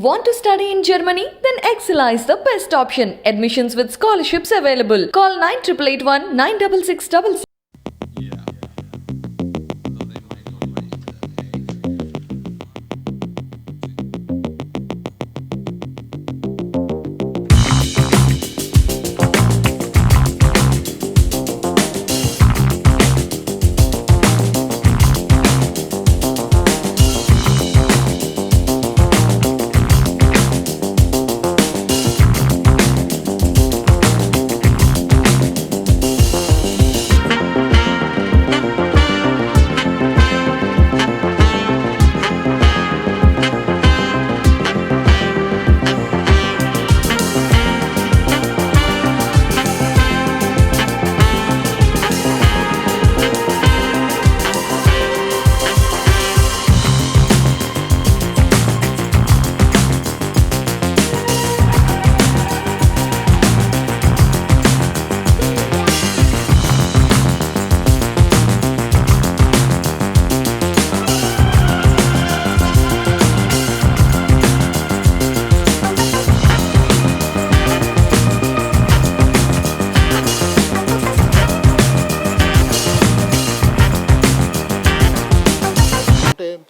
Want to study in Germany? Then Excella is the best option. Admissions with scholarships available. Call 9881 96666.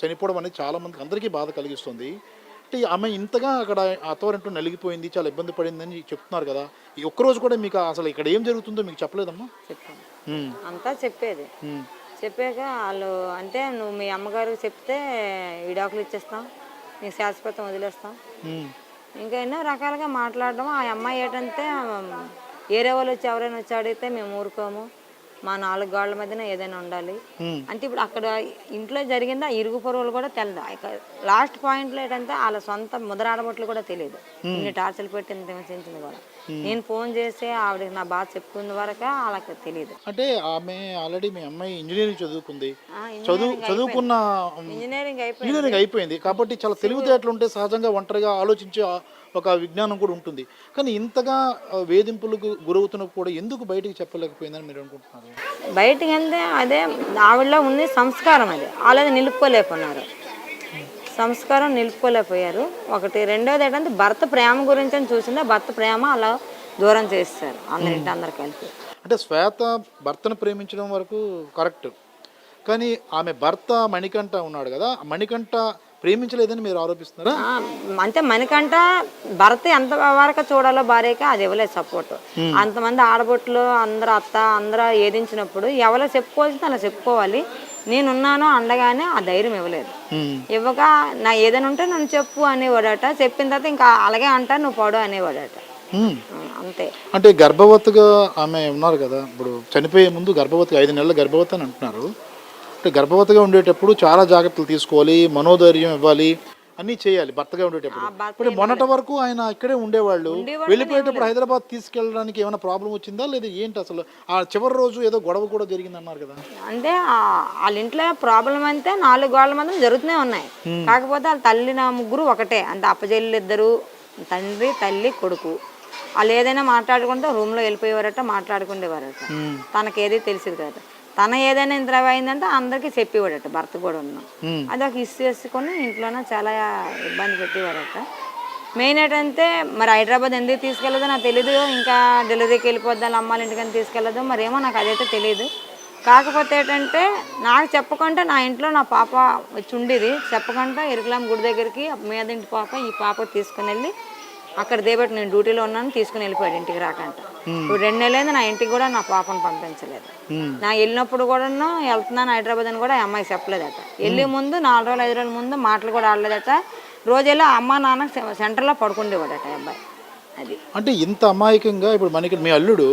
చనిపోవడం అనేది చాలా మందికి అందరికీ బాధ కలిగిస్తుంది. అంటే ఆమె ఇంతగా అక్కడ అత్తవారింట్లో నలిగిపోయింది, చాలా ఇబ్బంది పడిందని చెప్తున్నారు కదా. ఈ ఒక్కరోజు కూడా మీకు అసలు ఇక్కడ ఏం జరుగుతుందో మీకు చెప్పలేదమ్మా? చెప్పాను, అంతా చెప్పేది. చెప్పాక వాళ్ళు అంటే నువ్వు మీ అమ్మగారికి చెప్తే విడాకులు ఇచ్చేస్తాం, నీకు శాశ్వతం వదిలేస్తాం, ఇంకా ఎన్నో రకాలుగా మాట్లాడడం. ఆ అమ్మాయి ఏంటంటే ఏరే వాళ్ళు వచ్చి ఎవరైనా వచ్చి అడిగితే మేము ఊరుకోము, మా నాలుగు గోళ్ల మధ్యన ఏదైనా ఉండాలి అంటే. ఇప్పుడు అక్కడ ఇంట్లో జరిగింది ఆ ఇరుగు పొరుగులు కూడా తెలియదు. లాస్ట్ పాయింట్లో ఏంటంటే వాళ్ళ సొంత ముదరాడబొట్లు కూడా తెలియదు. ఇన్ని టార్చర్లు పెట్టి ఇంత హింసించింది కూడా. నేను ఫోన్ చేసి ఆవిడకి నా బాధ చెప్పుకున్న వరకు వాళ్ళకి తెలియదు. అంటే ఆమె ఆల్రెడీ మీ అమ్మాయి ఇంజనీరింగ్ చదువుకుంది, చదువుకున్న ఇంజనీరింగ్ అయిపోయింది కాబట్టి చాలా తెలివితేటలు ఉంటే సహజంగా ఒంటరిగా ఆలోచించే ఒక విజ్ఞానం కూడా ఉంటుంది. కానీ ఇంతగా వేధింపులకు గురవుతున్న కూడా ఎందుకు బయటికి చెప్పలేకపోయిందని మీరు అనుకుంటున్నారు? బయటికి అంటే అదే ఆవిడలో ఉంది సంస్కారం, అది వాళ్ళది నిలుపుకోలేకున్నారు, సంస్కారం నిలుపుకోలేకపోయారు. ఒకటి. రెండోది ఏంటంటే భర్త ప్రేమ గురించి అని చూసిందే, భర్త ప్రేమ అలా దూరం చేస్తారు అందరు కలిపి. అంటే శ్వేత భర్తను ప్రేమించడం వరకు కరెక్ట్, కానీ ఆమె భర్త మణికంఠ ఉన్నాడు కదా, మణికంఠ ప్రేమించలేదని మీరు ఆరోపిస్తున్నారా? అంటే మణికంఠ భర్త ఎంత వరకు చూడాలో భార్యకి అది ఇవ్వలేదు సపోర్ట్. అంతమంది ఆడబొట్లు అందరూ అత్త అందరూ ఏదించినప్పుడు ఎవరో చెప్పుకోవాల్సింది అలా చెప్పుకోవాలి. నేనున్నాను అండగానే ఆ ధైర్యం ఇవ్వలేదు. ఇవ్వక నా ఏదైనా ఉంటే నన్ను చెప్పు అనేవాడట. చెప్పిన తర్వాత ఇంకా అలాగే అంటా నువ్వు పడు అనేవాడట. అంతే. అంటే గర్భవతిగా ఆమె ఉన్నారు కదా, ఇప్పుడు చనిపోయే ముందు గర్భవతిగా 5 నెలల గర్భవతి అని అంటున్నారు. అంటే గర్భవతిగా ఉండేటప్పుడు చాలా జాగ్రత్తలు తీసుకోవాలి, మనోధైర్యం ఇవ్వాలి, అన్నీ చేయాలి భర్తగా ఉండేటప్పుడు. ఇప్పుడు మొన్నటి వరకు ఆయన ఇక్కడే ఉండేవాళ్ళు, వెళ్ళిపోయేటప్పుడు హైదరాబాద్ తీసుకెళ్ళడానికి ఏమైనా ప్రాబ్లం వచ్చిందా లేదా ఏంటి అసలు? ఆ చివరి రోజు ఏదో గొడవ కూడా జరిగింది అన్నారు కదా. అంటే వాళ్ళ ఇంట్లో ప్రాబ్లం అంటే 4 గోళ్ల మంది జరుగుతూనే ఉన్నాయి. కాకపోతే వాళ్ళ తల్లి నా ముగ్గురు ఒకటే, అంటే అప్పచెల్లి ఇద్దరు, తండ్రి తల్లి కొడుకు. వాళ్ళు ఏదైనా మాట్లాడుకుంటే రూమ్లో వెళ్ళిపోయేవారట, మాట్లాడుకునేవారట. తనకేది తెలిసింది కదా. తన ఏదైనా ఇంత అయిందంటే అందరికీ చెప్పేవాడట, భర్త కూడా ఉన్నాం. అది ఒక ఇష్యూ చేసుకొని ఇంట్లోనే చాలా ఇబ్బంది పెట్టేవారట. మెయిన్ ఏంటంటే మరి హైదరాబాద్ ఎందుకు తీసుకెళ్ళదో నాకు తెలీదు. ఇంకా డెలివరీకి వెళ్ళిపోద్దాం అమ్మాయిల ఇంటికని తీసుకెళ్ళదు మరేమో నాకు అదైతే తెలియదు. కాకపోతే ఏంటంటే నాకు చెప్పకుండా నా ఇంట్లో నా పాప వచ్చి ఉండేది. చెప్పకుండా ఇరుకులాం గుడి దగ్గరికి మీదింటి పాప ఈ పాప తీసుకుని వెళ్ళి అక్కడ దేబట్టి నేను డ్యూటీలో ఉన్నాను తీసుకుని వెళ్ళిపోయాడు ఇంటికి రాకంట. ఇప్పుడు 2 నెలలైంది నా ఇంటికి కూడా నా పాపను పంపించలేదు. నా వెళ్ళినప్పుడు కూడా వెళ్తున్నాను హైదరాబాద్ అని కూడా అమ్మాయి చెప్పలేదట. వెళ్ళే ముందు 4 రోజులు 5 రోజుల ముందు మాటలు కూడా ఆడలేదట. రోజుల్లో అమ్మ నాన్న సెంటర్లో పడుకుండేవాడట అబ్బాయి. అది అంటే ఇంత అమాయకంగా ఇప్పుడు మనకి మీ అల్లుడు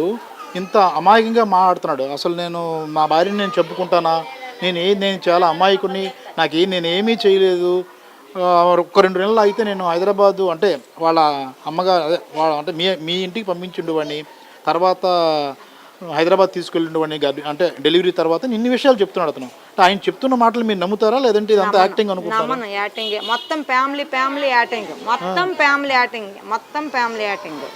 ఇంత అమాయకంగా మాట్లాడుతున్నాడు. అసలు నేను మా భార్యని నేను చెప్పుకుంటానా, నేను చాలా అమాయకుని, నేనేమీ చేయలేదు, ఒక్క 2 నెలలు అయితే నేను హైదరాబాదు అంటే వాళ్ళ అమ్మగారు అదే వాళ్ళ అంటే మీ ఇంటికి పంపించిండువాడిని, తర్వాత హైదరాబాద్ తీసుకెళ్ళిండువాడిని అంటే డెలివరీ తర్వాత ఇన్ని విషయాలు చెప్తున్నాడు అతను. ఆయన చెప్తున్న మాటలు మీరు నమ్ముతారా లేదంటే ఇదంతా యాక్టింగ్ అనుకుంటున్నారా? యాక్టింగ్ మొత్తం ఫ్యామిలీ యాక్టింగ్, మొత్తం ఫ్యామిలీ యాక్టింగ్.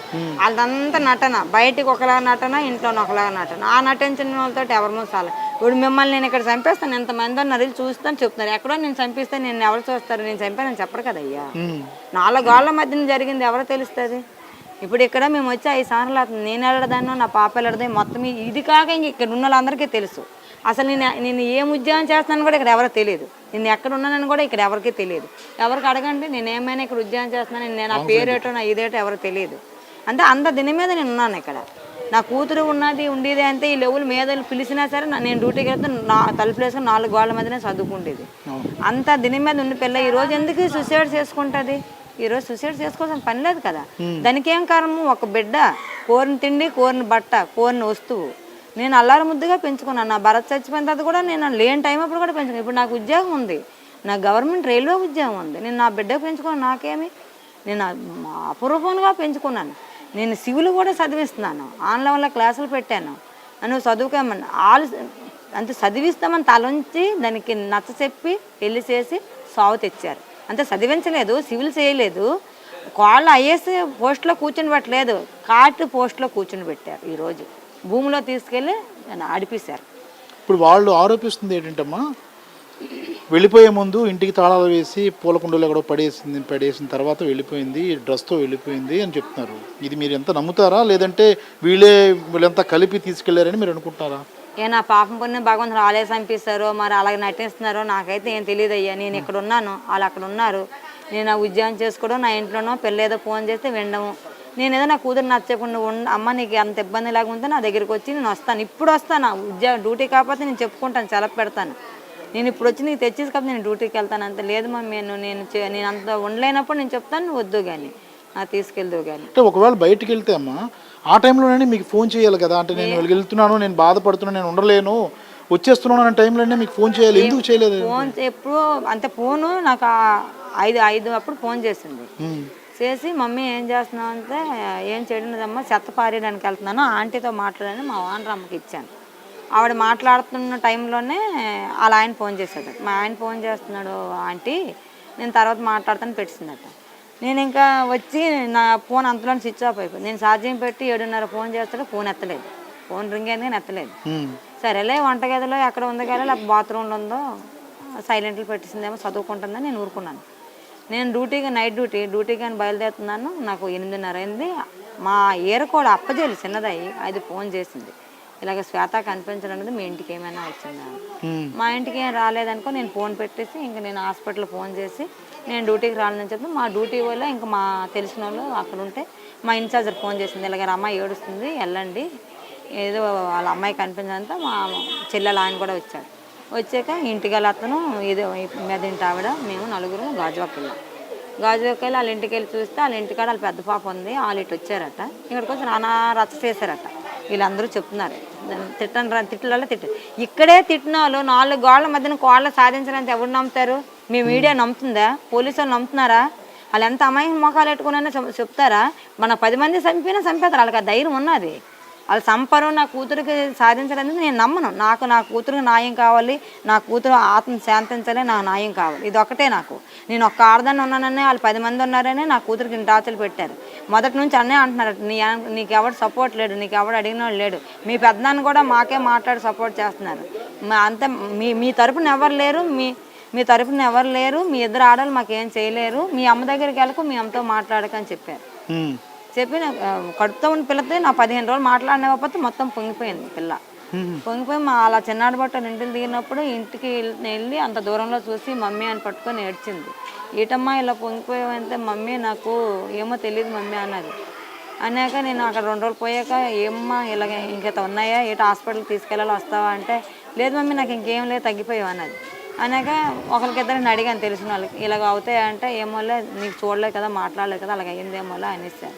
వాళ్ళంతా నటన, బయటికి ఒకలా నటన, ఇంట్లో ఒకలా నటన. ఆ నటించిన వాళ్ళతో ఎవరి మోసాలి ఇప్పుడు మిమ్మల్ని నేను ఇక్కడ చంపేస్తాను, ఎంతమంది ఉన్నారు వెళ్ళి చూస్తాను చెప్తున్నారు. ఎక్కడో నేను చంపిస్తే నేను ఎవరు చూస్తారు, నేను చంపానని చెప్పరు కదయ్యా. 4 గోళ్ల మధ్యన జరిగింది ఎవరో తెలుస్తుంది. ఇప్పుడు ఇక్కడ మేము వచ్చి 5 సంవత్సరాలు అవుతుంది. నేను వెళ్ళడదాను, నా పాప వెళ్ళడదే, మొత్తం ఇది కాక ఇంక ఇక్కడ ఉన్న వాళ్ళందరికీ తెలుసు. అసలు నేను ఏం ఉద్యోగం చేస్తున్నాను కూడా ఇక్కడ ఎవరో తెలియదు. నేను ఎక్కడ ఉన్నానని కూడా ఇక్కడ ఎవరికీ తెలియదు. ఎవరికి అడగండి నేను ఏమైనా ఇక్కడ ఉద్యోగం చేస్తున్నాను, నేను నా పేరేటో నా ఇదేటో ఎవరో తెలియదు. అంటే అంత దీని మీద నేను ఉన్నాను ఇక్కడ. నా కూతురు ఉన్నది ఉండేది అంటే ఈ లెవెల్ మీద పిలిచినా సరే నేను డ్యూటీకి వెళ్తే నా తలుపులు వేసుకొని 4 గోళ్ల మధ్యనే చదువుకుంటేది. అంత దీని మీద ఉండి పిల్ల ఈరోజు ఎందుకు సూసైడ్ చేసుకుంటుంది? ఈరోజు సూసైడ్ చేసుకోవాల్సిన పని లేదు కదా. దానికి ఏం కారణము? ఒక బిడ్డ, కోరిన తిండి, కోరిన బట్ట, కోరిన వస్తువు. నేను అల్లారు ముద్దుగా పెంచుకున్నాను. నా భరత్ చచ్చిపోయిన తర్వాత కూడా నేను లేని టైం అప్పుడు కూడా పెంచుకున్నాను. ఇప్పుడు నాకు ఉద్యోగం ఉంది, నాకు గవర్నమెంట్ రైల్వే ఉద్యోగం ఉంది. నేను నా బిడ్డకు పెంచుకున్నాను. నాకేమి, నేను అపురూపంగా పెంచుకున్నాను. నేను సివిల్ కూడా చదివిస్తున్నాను, ఆన్లైన్లో క్లాసులు పెట్టాను. నువ్వు చదువుకోమని వాళ్ళు అంతే చదివిస్తామని తలంచి దానికి నచ్చ చెప్పి పెళ్లి చేసి సాగు తెచ్చారు. అంతే చదివించలేదు, సివిల్ చేయలేదు. వాళ్ళు ఐఏఎస్ పోస్ట్లో కూర్చొని పెట్టలేదు, కార్ట్ పోస్ట్లో కూర్చొని పెట్టారు. ఈరోజు భూమిలో తీసుకెళ్ళి అడిపేశారు. ఇప్పుడు వాళ్ళు ఆరోపిస్తుంది ఏంటంటమ్మా, వెళ్ళిపోయే ముందు ఇంటికి తాళాలు వేసి పూలకుండలో ఎక్కడో పడేసిన తర్వాత వెళ్ళిపోయింది, డ్రెస్తో వెళ్ళిపోయింది అని చెప్తున్నారు. ఇది మీరు ఎంత నమ్ముతారా, లేదంటే వీళ్ళంతా కలిపి తీసుకెళ్లారని మీరు అనుకుంటారా? నా పాపం కొన్ని భగవంతుడు వాళ్ళే చంపిస్తారో మరి అలాగే నటిస్తున్నారో నాకైతే ఏం తెలియదు అయ్యా. నేను ఇక్కడ ఉన్నాను, వాళ్ళు అక్కడ ఉన్నారు. నేను ఆ ఉద్యోగం చేసుకోవడం, నా ఇంట్లోనో పిల్లేదో ఫోన్ చేస్తే వినడము. నేను ఏదో నా కూతురు నచ్చకుండా అమ్మ నీకు అంత ఇబ్బంది లాగా ఉంటే నా దగ్గరికి వచ్చి నేను వస్తాను, ఇప్పుడు వస్తాను. ఉద్యోగం డ్యూటీ కాకపోతే నేను చెప్పుకుంటాను, సెలవు పెడతాను. నేను ఇప్పుడు వచ్చి నీకు తెచ్చేసి కాబట్టి నేను డ్యూటీకి వెళ్తాను. అంత లేదు మమ్మీ, నేను అంత ఉండలేనప్పుడు నేను చెప్తాను, నువ్వు వద్దు కానీ నాకు తీసుకెళ్దు కానీ. అంటే ఒకవేళ బయటికి వెళ్తే అమ్మా ఆ టైంలోనే మీకు ఫోన్ చేయాలి కదా. అంటే నేను వెళ్తున్నాను, నేను బాధపడుతున్నాను, నేను ఉండలేను, వచ్చేస్తున్నాను అనే టైంలోనే మీకు ఫోన్ చేయాలి. ఎందుకు చేయలేదు? ఫోన్ ఎప్పుడు అంటే ఫోను నాకు 5 అప్పుడు ఫోన్ చేసింది. చేసి మమ్మీ ఏం చేస్తున్నావు అంటే ఏం చేయడమ్మా చెత్త పారేయడానికి వెళ్తున్నాను, ఆంటీతో మాట్లాడని మా ఓనరమ్మకి ఇచ్చాను. ఆవిడ మాట్లాడుతున్న టైంలోనే వాళ్ళ ఆయన ఫోన్ చేశాడు. మా ఆయన ఫోన్ చేస్తున్నాడు ఆంటీ, నేను తర్వాత మాట్లాడతాను పెట్టిందట. నేను ఇంకా వచ్చి నా ఫోన్ అంతలో స్విచ్ ఆఫ్ అయిపోయింది. నేను ఛార్జింగ్ పెట్టి 7:30 ఫోన్ చేస్తాడు, ఫోన్ ఎత్తలేదు. ఫోన్ రింగ్ అయింది కానీ ఎత్తలేదు. సరేలే వంటగదిలో ఎక్కడ ఉందో కానీ లేకపోతే బాత్రూంలో ఉందో సైలెంట్లు పెట్టిందేమో చదువుకుంటుందని నేను ఊరుకున్నాను. నేను డ్యూటీగా నైట్ డ్యూటీ కానీ బయలుదేరుతున్నాను. నాకు 8:30 అయింది. మా ఏరకోడ అప్పజేలు చిన్నదయ్యి అది ఫోన్ చేసింది, ఇలాగ శ్వేత కనిపించడం మీ ఇంటికి ఏమైనా వచ్చిందా. మా ఇంటికి ఏం రాలేదనుకో నేను ఫోన్ పెట్టేసి ఇంకా నేను హాస్పిటల్ ఫోన్ చేసి నేను డ్యూటీకి రాలేదని చెప్పి మా డ్యూటీ వల్ల ఇంకా మా తెలిసిన వాళ్ళు అక్కడ ఉంటే మా ఇన్ఛార్జర్ ఫోన్ చేసింది, ఇలాగ అమ్మాయి ఏడుస్తుంది వెళ్ళండి, ఏదో వాళ్ళ అమ్మాయి కనిపించడంతా మా చెల్లెలు ఆయన కూడా వచ్చాడు. వచ్చాక ఇంటికి వెళ్ళి అతను ఏదో మీద ఇంటి ఆవిడ మేము 4 గాజువాకి వెళ్ళాం. గాజువాకి వెళ్ళి వాళ్ళ ఇంటికి వెళ్ళి చూస్తే వాళ్ళ ఇంటికాడ వాళ్ళ పెద్ద పాప ఉంది, వాళ్ళు ఇటు వచ్చారట. ఇక్కడికి వచ్చి నానా రచ్చ చేశారట. వీళ్ళందరూ చెప్తున్నారు తిట్లలో ఇక్కడే తిట్టిన వాళ్ళు 4 గోళ్ల మధ్యన కోళ్ళ సాధించడానికి ఎవరు నమ్ముతారు? మీ మీడియా నమ్ముతుందా? పోలీసు వాళ్ళు నమ్ముతున్నారా? వాళ్ళు ఎంత అమాయక మొఖాలు పెట్టుకున్నా చెప్తారా? మన 10 మంది చంపేస్తారు. వాళ్ళకి ఆ ధైర్యం ఉన్నది. వాళ్ళు సంపరు నా కూతురికి సాధించడానికి నేను నమ్మను. నాకు నా కూతురికి న్యాయం కావాలి, నా కూతురు ఆత్మ శాంతించాలి, నాకు న్యాయం కావాలి. ఇది ఒకటే నాకు. నేను ఒక్క ఆడదాన్ని ఉన్నానని వాళ్ళు 10 మంది ఉన్నారని నా కూతురికి టార్చర్లు పెట్టారు. మొదటి నుంచి అన్నీ అంటున్నారు, నీకు ఎవరు సపోర్ట్ లేడు, నీకు ఎవడు అడిగిన వాడు లేడు. మీ పెద్దనాన్ని కూడా మాకే మాట్లాడి సపోర్ట్ చేస్తున్నారు. అంతే మీ తరపున ఎవరు లేరు, మీ తరపున ఎవరు లేరు, మీ ఇద్దరు ఆడవాళ్ళు మాకేం చేయలేరు, మీ అమ్మ దగ్గరికి వెళ్ళకు, మీ అమ్మతో మాట్లాడకని చెప్పారు. చెప్పి కడుపుతో ఉన్న పిల్లతో నా 15 రోజులు మాట్లాడినకపోతే మొత్తం పొంగిపోయింది పిల్ల. పొంగిపోయి అలా చిన్నాడు బట్టలు ఇంటికి దిగినప్పుడు ఇంటికి వెళ్ళి అంత దూరంలో చూసి మమ్మీ అని పట్టుకొని ఏడ్చింది. ఈటమ్మా ఇలా పొంగిపోయావంటే మమ్మీ నాకు ఏమో తెలియదు మమ్మీ అన్నది. అన్నాక నేను అక్కడ 2 రోజులు పోయాక ఏమ్మా ఇలాగ ఇంకేత ఉన్నాయా, ఏటో హాస్పిటల్కి తీసుకెళ్ళాలి వస్తావా అంటే లేదు మమ్మీ నాకు ఇంకేం లేదు తగ్గిపోయావు అన్నది. అన్నాక ఒకరికిద్దరిని అడిగాను తెలిసిన వాళ్ళకి, ఇలాగ అవుతాయంటే ఏమోలే నీకు చూడలేదు కదా మాట్లాడలేదు కదా అలాగ అయ్యిందేమోలే అనేసాను.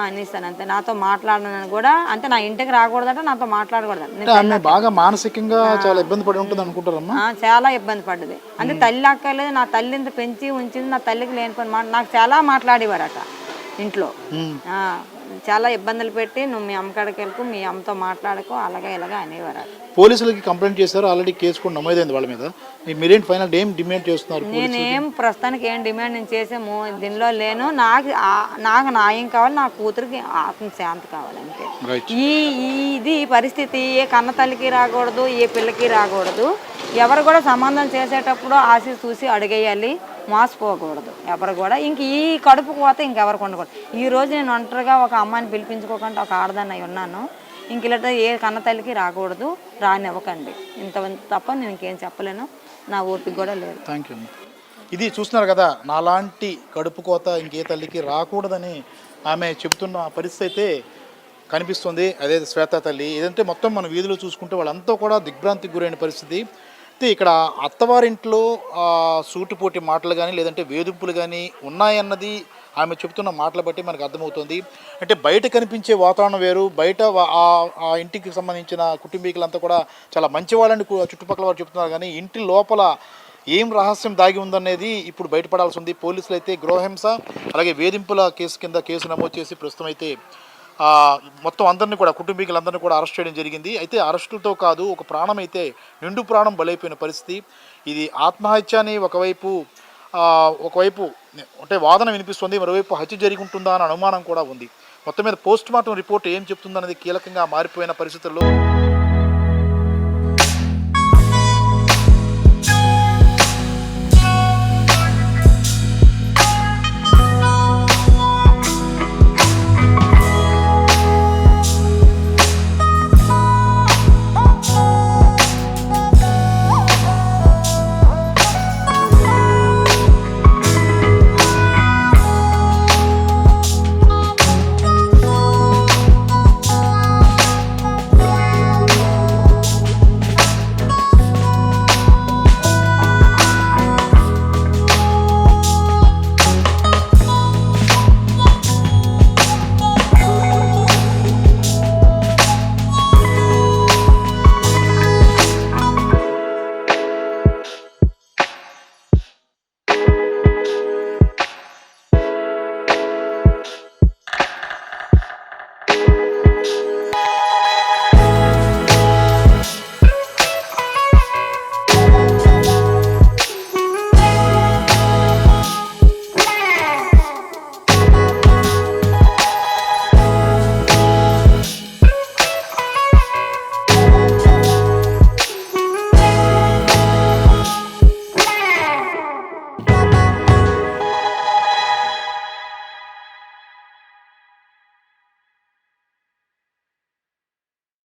అనేసాను అంతే. నాతో మాట్లాడనని కూడా అంటే నా ఇంటికి రాకూడదట, నాతో మాట్లాడకూడదు. బాగా మానసికంగా చాలా ఇబ్బంది పడి ఉంటుంది అనుకుంటారమ్మా. చాలా ఇబ్బంది పడ్డది. అంటే తల్లి అక్కర్లేదు, నా తల్లి ఇంత పెంచి ఉంచింది, నా తల్లికి లేని పని నాకు చాలా మాట్లాడేవారట ఇంట్లో. చాలా ఇబ్బందులు పెట్టి నువ్వు మీ అమ్మకాడికి వెళ్ళకు, మీ అమ్మతో మాట్లాడకు, అలాగే ఇలాగా అనేవారు. పోలీసులకి కంప్లైంట్ చేశారు, ఆల్రెడీ కేసు కూడా నమోదైంది వాళ్ళ మీద. మీరేంటి ఫైనల్ ఏం డిమాండ్ చేస్తున్నారు? నేనేం ప్రస్తుతానికి ఏం డిమాండ్ నేను చేసాము దీనిలో లేను. నాకు న్యాయం కావాలి, నా కూతురికి ఆత్మశాంతి కావాలి అంతే. ఇది పరిస్థితి ఏ కన్న తల్లికి రాకూడదు, ఏ పిల్లకి రాకూడదు. ఎవరు కూడా సంబంధం చేసేటప్పుడు ఆశ చూసి అడిగేయాలి, మోసపోకూడదు ఎవరు కూడా. ఇంక ఈ కడుపు కోత ఇంకెవరికి ఉండకూడదు. ఈరోజు నేను ఒంటరిగా ఒక అమ్మాయిని పిలిపించుకోకుండా ఒక ఆడదాన్ని అయి ఉన్నాను. ఇంక ఇలా ఏ కన్న తల్లికి రాకూడదు, రానివ్వకండి. ఇంత తప్ప నేను ఇంకేం చెప్పలేను, నా ఓపిక కూడా లేదు. Thank you. ఇది చూస్తున్నారు కదా, నాలాంటి కడుపు కోత ఇంకే తల్లికి రాకూడదని ఆమె చెబుతున్న పరిస్థితి అయితే కనిపిస్తుంది. అదే శ్వేత తల్లి. ఏదంటే మొత్తం మన వీధిలో చూసుకుంటే వాళ్ళంతా కూడా దిగ్భ్రాంతికి గురైన పరిస్థితి. అయితే ఇక్కడ అత్తవారింట్లో సూటిపోటి మాటలు కానీ లేదంటే వేధింపులు కానీ ఉన్నాయన్నది ఆమె చెబుతున్న మాటలు బట్టి మనకు అర్థమవుతుంది. అంటే బయట కనిపించే వాతావరణం వేరు, బయట ఆ ఇంటికి సంబంధించిన కుటుంబీకులంతా కూడా చాలా మంచి వాళ్ళని చుట్టుపక్కల వారు చెప్తున్నారు. కానీ ఇంటి లోపల ఏం రహస్యం దాగి ఉందనేది ఇప్పుడు బయటపడాల్సి ఉంది. పోలీసులు అయితే గృహహింస అలాగే వేధింపుల కేసు నమోదు చేసి ప్రస్తుతం అయితే మొత్తం అందరినీ కూడా కుటుంబీకులందరినీ కూడా అరెస్ట్ చేయడం జరిగింది. అయితే అరెస్టులతో కాదు, ఒక ప్రాణం అయితే నిండు ప్రాణం బలైపోయిన పరిస్థితి. ఇది ఆత్మహత్య అని ఒకవైపు అంటే వాదన వినిపిస్తుంది, మరోవైపు హత్య జరిగి ఉంటుందా అనే అనుమానం కూడా ఉంది. మొత్తం మీద పోస్ట్ మార్టం రిపోర్ట్ ఏం చెప్తుందనేది కీలకంగా మారిపోయిన పరిస్థితుల్లో